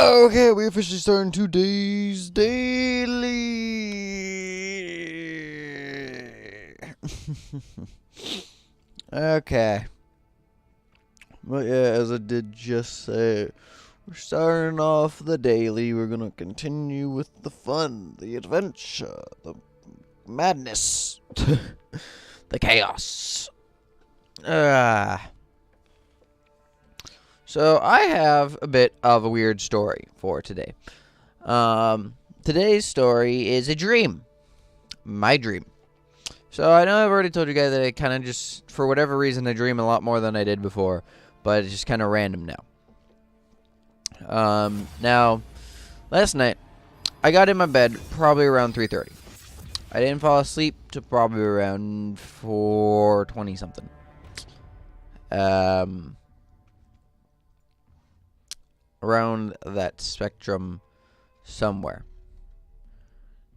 Okay, we officially starting today's daily. Okay. Well, yeah, as I did just say, we're starting off the daily. We're gonna continue with the fun, the adventure, the madness, the chaos. So I have a bit of a weird story for today. Today's story is a dream. My dream. So I know I've already told you guys that I kind of just, for whatever reason, I dream a lot more than I did before, but it's just kind of random now. Now, last night, I got in my bed probably around 3:30. I didn't fall asleep till probably around 4:20 something. Around that spectrum somewhere.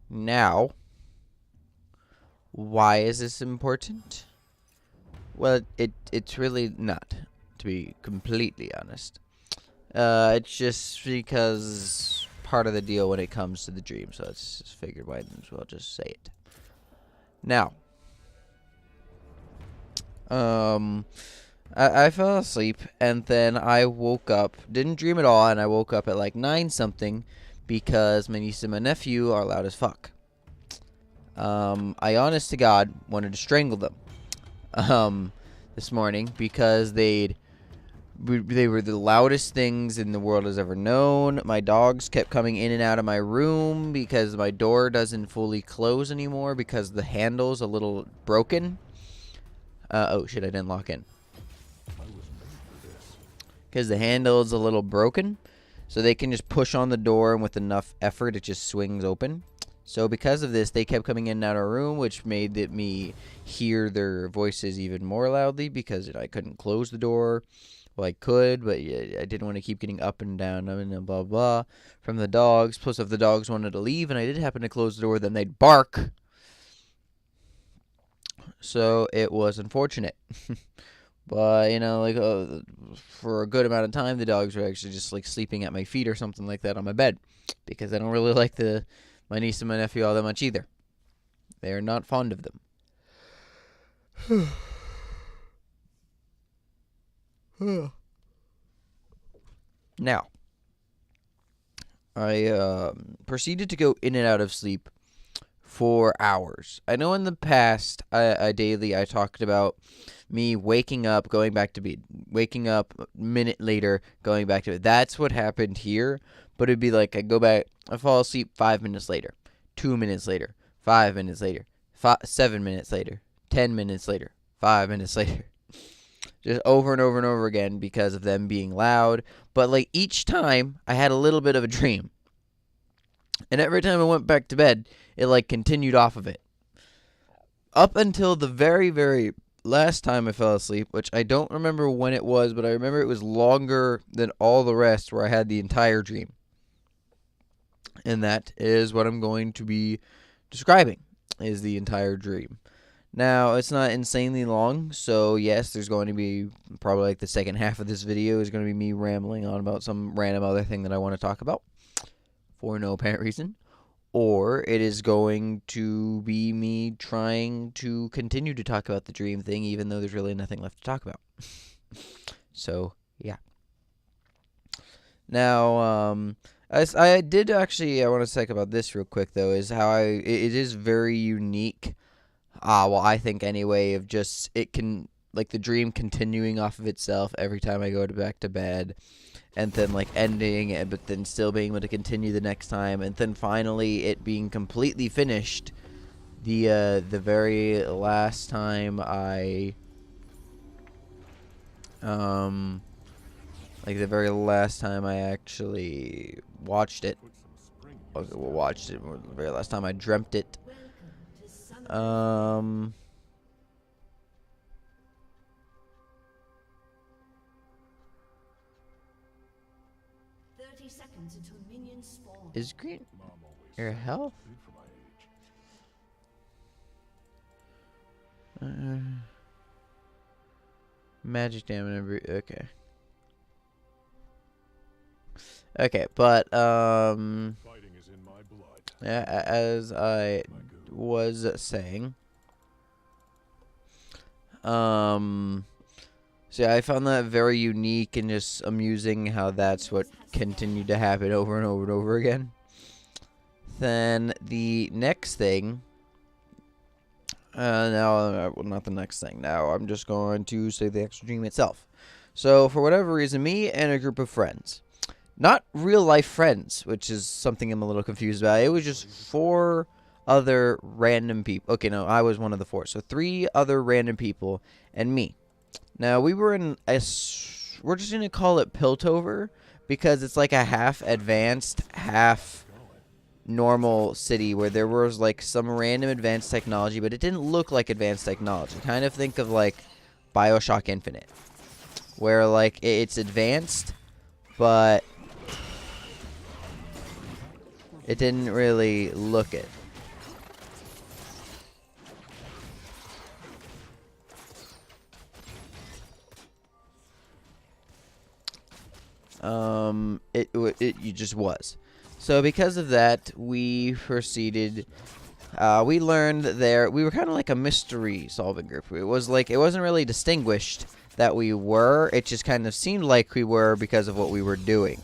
Now, why is this important? Well, it's really not, to be completely honest. It's just because part of the deal when it comes to the dream, so it's just figured why as well just say it. Now, I fell asleep and then I woke up, didn't dream at all, and I woke up at like 9 something because my niece and my nephew are loud as fuck. I honest to God wanted to strangle them this morning because they were the loudest things in the world has ever known. My dogs kept coming in and out of my room because my door doesn't fully close anymore because the handle's a little broken. Oh shit, I didn't lock in. Because the handle's a little broken, so they can just push on the door and with enough effort it just swings open. So because of this, they kept coming in and out of our room, which made me hear their voices even more loudly because I couldn't close the door. Well, I could, but I didn't want to keep getting up and down and blah, blah, from the dogs. Plus, if the dogs wanted to leave and I did happen to close the door, then they'd bark. So it was unfortunate. But, you know, like, for a good amount of time, the dogs were actually just, like, sleeping at my feet or something like that on my bed. Because I don't really like my niece and my nephew all that much either. They are not fond of them. Now, I proceeded to go in and out of sleep for hours. I know in the past, I talked about me waking up, going back to bed, waking up a minute later, going back to bed. That's what happened here, but it'd be like I go back, I fall asleep 5 minutes later, 2 minutes later, 5 minutes later, 7 minutes later, 10 minutes later, 5 minutes later. Just over and over and over again because of them being loud. But like each time, I had a little bit of a dream. And every time I went back to bed, it like continued off of it. Up until the very, very last time I fell asleep, which I don't remember when it was, but I remember it was longer than all the rest where I had the entire dream. And that is what I'm going to be describing, is the entire dream. Now, it's not insanely long, so yes, there's going to be probably like the second half of this video is going to be me rambling on about some random other thing that I want to talk about for no apparent reason. Or it is going to be me trying to continue to talk about the dream thing, even though there's really nothing left to talk about. So, yeah. Now, I did actually, I want to talk about this real quick, though, is how it is very unique. Well, I think anyway, of just, it can, like, the dream continuing off of itself every time I go back to bed. And then, like, ending it, but then still being able to continue the next time. And then finally it being completely finished the very last time I... like, the very last time I actually watched it. Okay, well, watched it. The very last time I dreamt it. 30 seconds until minions spawn. Is green your health? Magic damage. Okay. Okay, but Fighting is in my blood. as I My goo. was saying, so yeah, I found that very unique and just amusing how that's what continued to happen over and over and over again. Then the next thing, well, not the next thing. Now I'm just going to say the actual dream itself. So for whatever reason, me and a group of friends, not real life friends, which is something I'm a little confused about. It was just 4 other random people. Okay, no, I was one of the 4. So 3 other random people and me. Now we were in we're just gonna call it Piltover because it's like a half advanced, half normal city where there was like some random advanced technology, but it didn't look like advanced technology. Kind of think of like BioShock Infinite, where like it's advanced, but it didn't really look it. It just was. So because of that, we proceeded. We learned there we were kind of like a mystery solving group. It was like it wasn't really distinguished that we were. It just kind of seemed like we were because of what we were doing.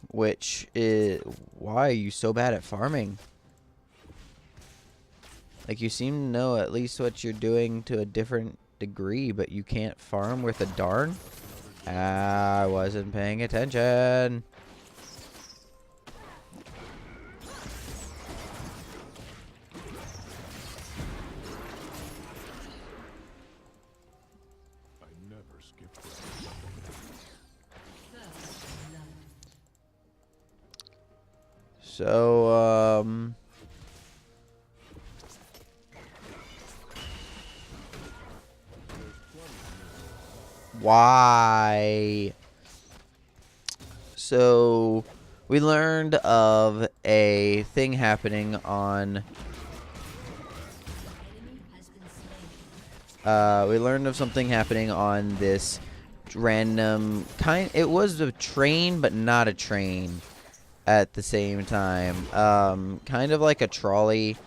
Which is why are you so bad at farming? Like you seem to know at least what you're doing to a different degree, but you can't farm worth a darn? I wasn't paying attention. I never skip that. So, why? So, we learned of a thing happening on. We learned of something happening on this random kind. It was a train, but not a train at the same time. Kind of like a trolley,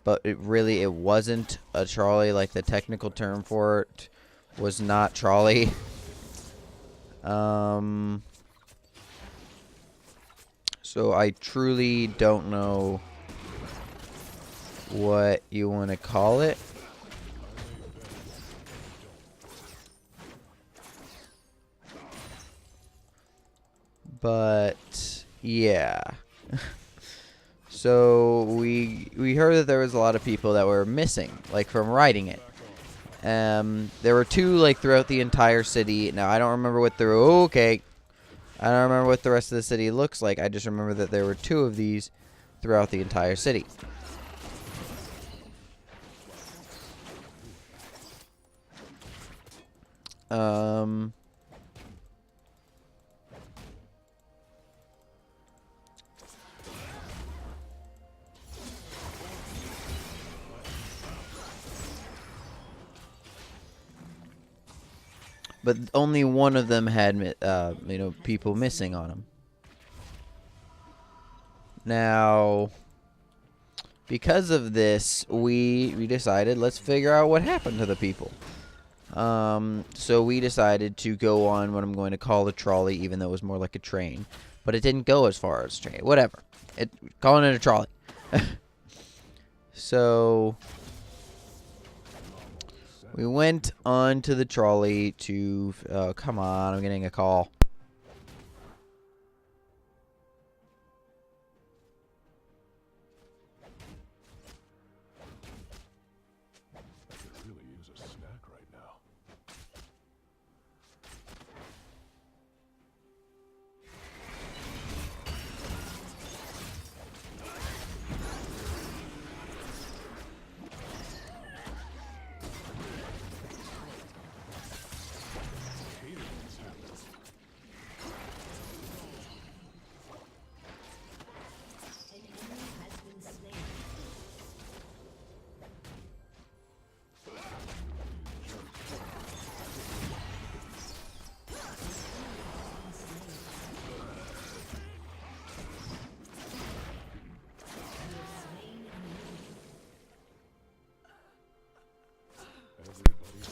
but it wasn't a trolley. Like the technical term for it was not trolley. So I truly don't know what you want to call it. But yeah. So we heard that there was a lot of people that were missing, like from riding it. There were 2 like throughout the entire city. Now I don't remember what the I don't remember what the rest of the city looks like. I just remember that there were 2 of these throughout the entire city. But only one of them had, people missing on them. Now, because of this, we decided let's figure out what happened to the people. So we decided to go on what I'm going to call a trolley, even though it was more like a train, but it didn't go as far as a train. Whatever, calling it a trolley. So we went on to the trolley to. Come on, I'm getting a call. I could really use a snack right now.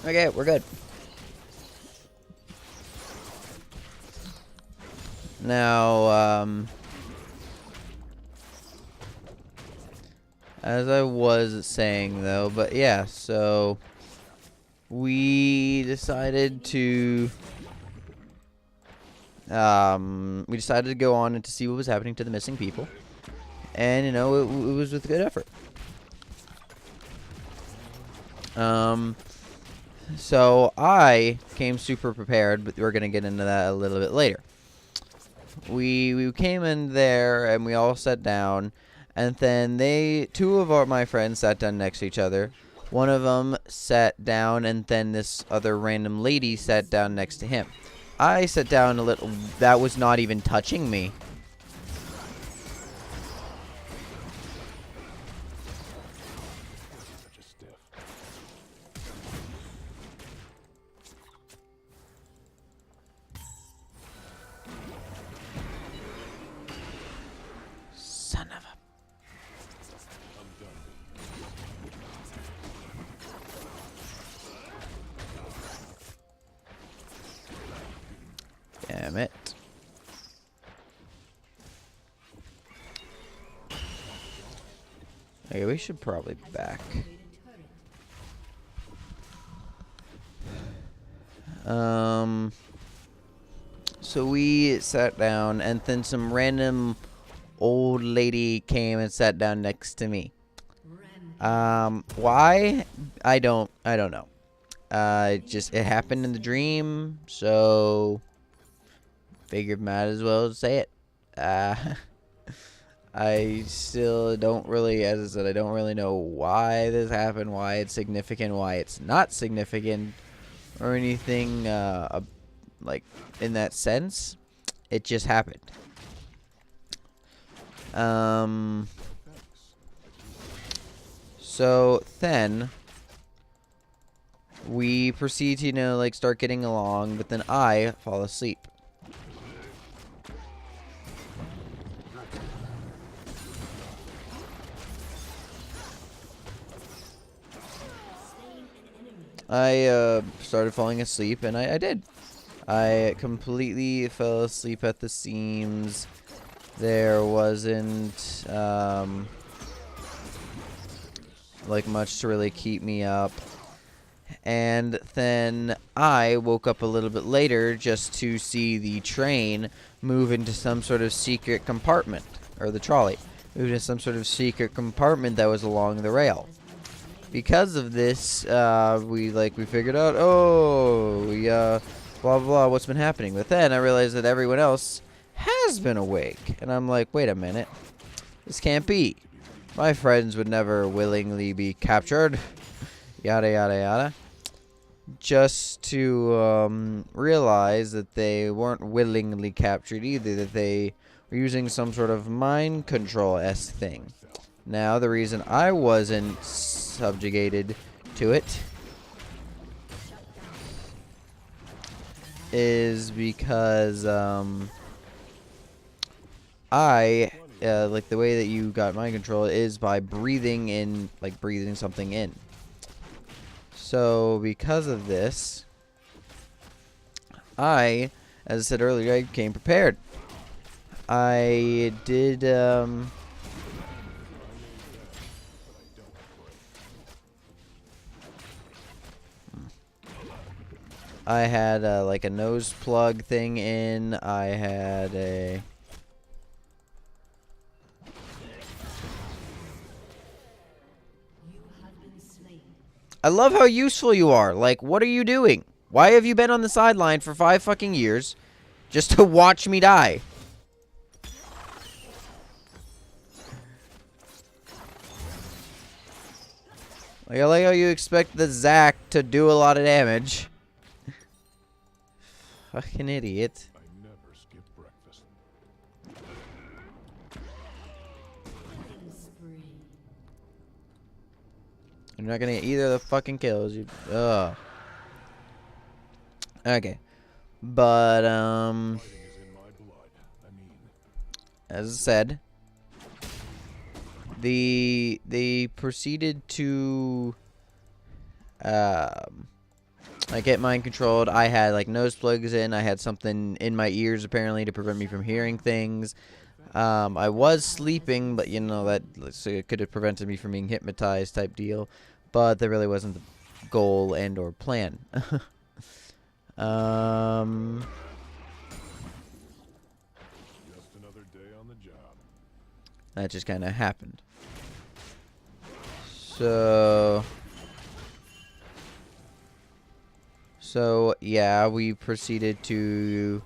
Okay, we're good. Now, as I was saying though, but yeah, so we decided to go on and to see what was happening to the missing people, and you know, it was with good effort. So I came super prepared, but we're gonna get into that a little bit later. We came in there and we all sat down, and then two of my friends sat down next to each other. One of them sat down, and then this other random lady sat down next to him. I sat down a little. That was not even touching me. Such a stiff. Son of a. I'm done. Damn it. Okay, we should probably back. So we sat down, and then some random old lady came and sat down next to me. Why? I don't know. It happened in the dream, so figured might as well say it. I still don't really, as I said, I don't really know why this happened, why it's significant, why it's not significant, or anything, like, in that sense. It just happened. So then we proceed to, you know, like, start getting along, but then I fall asleep. I started falling asleep, and I did. I completely fell asleep at the seams. There wasn't like much to really keep me up. And then I woke up a little bit later just to see the train move into some sort of secret compartment, or the trolley move into some sort of secret compartment that was along the rail. Because of this, we figured out, blah, blah, blah, what's been happening. But then I realized that everyone else has been awake. And I'm like, wait a minute. This can't be. My friends would never willingly be captured. Yada, yada, yada. Just to realize that they weren't willingly captured either. That they were using some sort of mind control-esque thing. Now, the reason I wasn't subjugated to it is because I like the way that you got mind control is by breathing in, like breathing something in. So because of this, as I said earlier, I came prepared. I did I had like a nose plug thing in. I had a I love how useful you are. Like, what are you doing? Why have you been on the sideline for 5 fucking years just to watch me die? Like, I like how you expect the Zac to do a lot of damage. Fucking idiot. I never skip breakfast. You're not gonna get either of the fucking kills. Ugh. Okay. But, Fighting is in my blood. I mean, as I said, they proceeded to, get mind controlled. I had like nose plugs in. I had something in my ears apparently to prevent me from hearing things. I was sleeping, but you know that so it could have prevented me from being hypnotized type deal. But that really wasn't the goal and or plan. Just another day on the job. That just kind of happened. So yeah, we proceeded to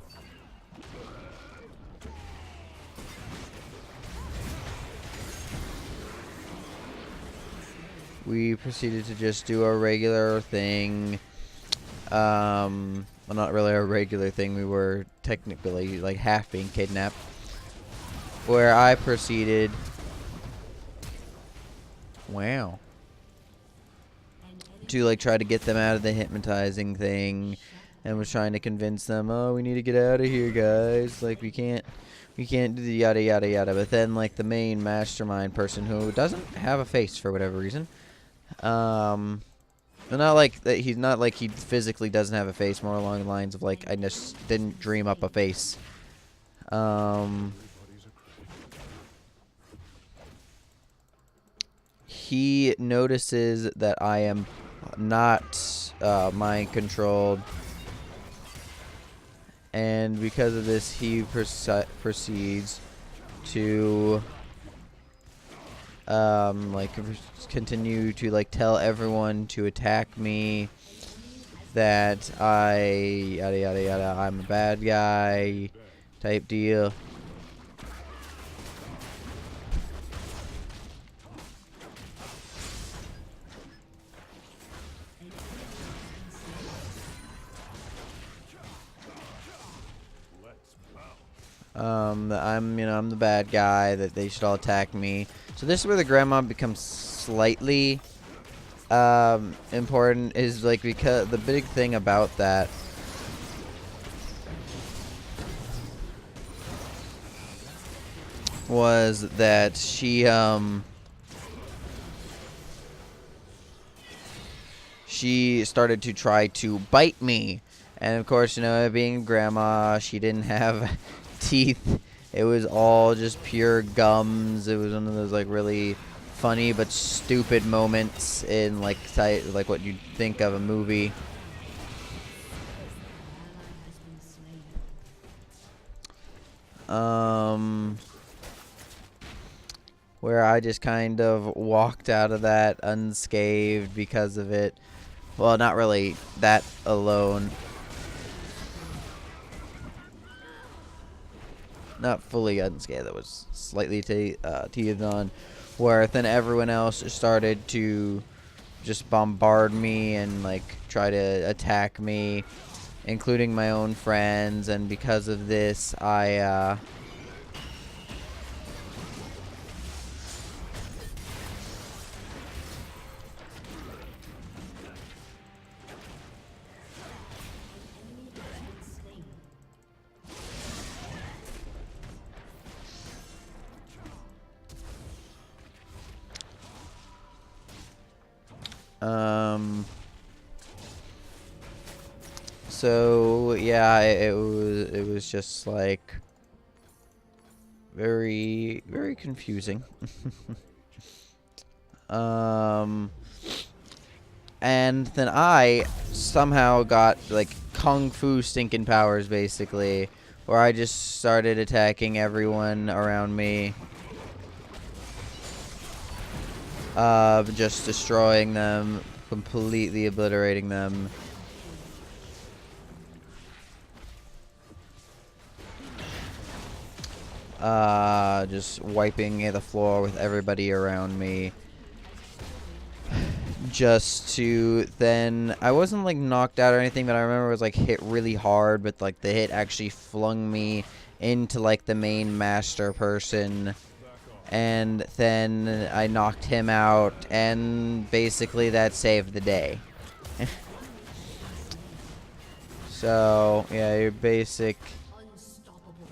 just do a regular thing. Well, not really a regular thing. We were technically like half being kidnapped, where I proceeded. Wow. To like try to get them out of the hypnotizing thing, and was trying to convince them, oh, we need to get out of here, guys. Like we can't do the yada yada yada. But then like the main mastermind person, who doesn't have a face for whatever reason, not like that. He's not like he physically doesn't have a face. More along the lines of like I just didn't dream up a face. Everybody's a critic. He notices that I am not mind controlled, and because of this, he proceeds to like continue to like tell everyone to attack me, that I yada yada yada, I'm a bad guy type deal. I'm the bad guy, that they should all attack me. So this is where the grandma becomes slightly important, is like because the big thing about that was that she started to try to bite me, and of course, you know, being grandma, she didn't have teeth. It was all just pure gums. It was one of those like really funny but stupid moments in like what you'd think of a movie. Where I just kind of walked out of that unscathed because of it. Well, not really that alone. Not fully unscathed. That was slightly teethed on. Where then everyone else started to just bombard me and like try to attack me, including my own friends. And because of this, I so yeah, it was just like very confusing. And then I somehow got like kung fu stinking powers, basically, where I just started attacking everyone around me, just destroying them, completely obliterating them. Just wiping the floor with everybody around me. Just to then, I wasn't like knocked out or anything, but I remember it was like hit really hard, but like the hit actually flung me into like the main master person, and then I knocked him out, and basically that saved the day. So yeah, your basic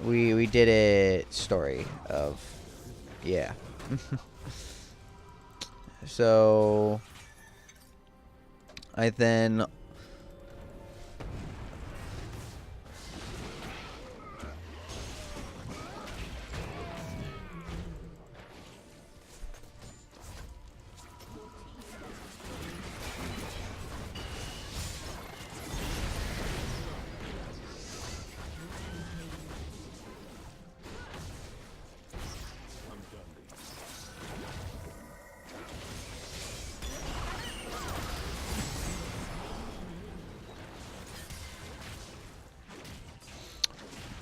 we did it story of, yeah. So I then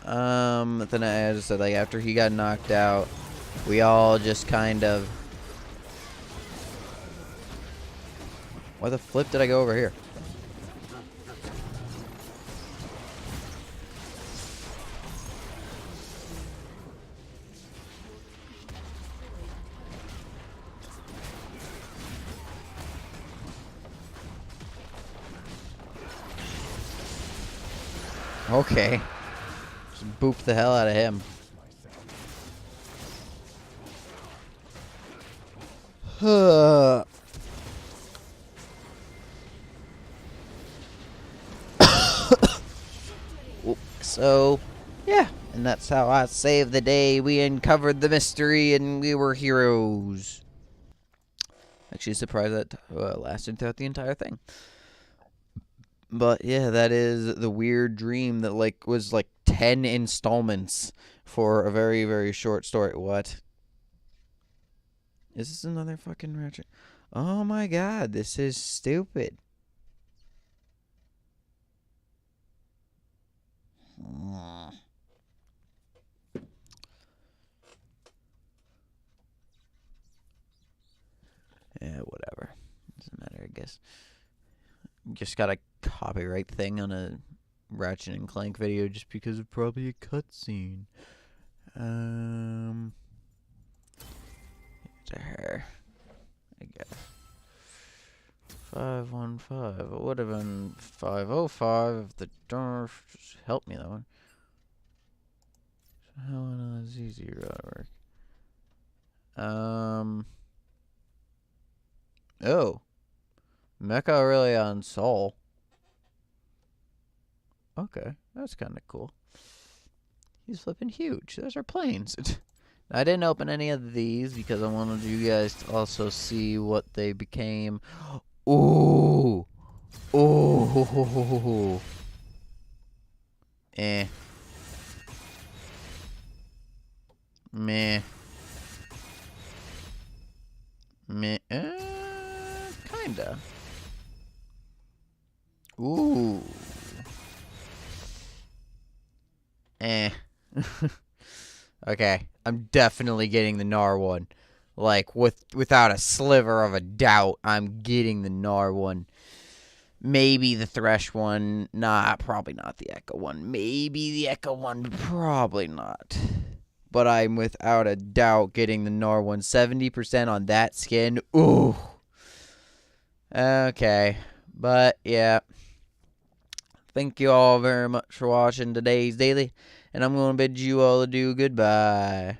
Then as I said, like, after he got knocked out, we all just kind of... Why the flip did I go over here? Okay. Just boop the hell out of him. So, yeah. And that's how I saved the day. We uncovered the mystery and we were heroes. Actually surprised that lasted throughout the entire thing. But yeah, that is the weird dream that like was like 10 installments for a very, very short story. What? Is this another fucking Ratchet? Oh my god, this is stupid. Yeah, whatever. Doesn't matter, I guess. Just got a copyright thing on a Ratchet and Clank video just because of probably a cutscene. To her, I guess. 515. It would have been 505 if the door just helped me that one. So how is easier to work? Oh. Mecha Aurelion Sol. Okay, that's kind of cool. He's flipping huge. Those are planes. I didn't open any of these because I wanted you guys to also see what they became. Ooh. Ooh. Eh. Meh. Meh. Kinda. Ooh. Eh. Okay, I'm definitely getting the Gnar one. Like, without a sliver of a doubt, I'm getting the Gnar one. Maybe the Thresh one. Nah, probably not the Echo one. Maybe the Echo one, probably not. But I'm without a doubt getting the Gnar one. 70% on that skin. Ooh. Okay. But, yeah. Thank you all very much for watching today's daily. And I'm going to bid you all adieu. Goodbye.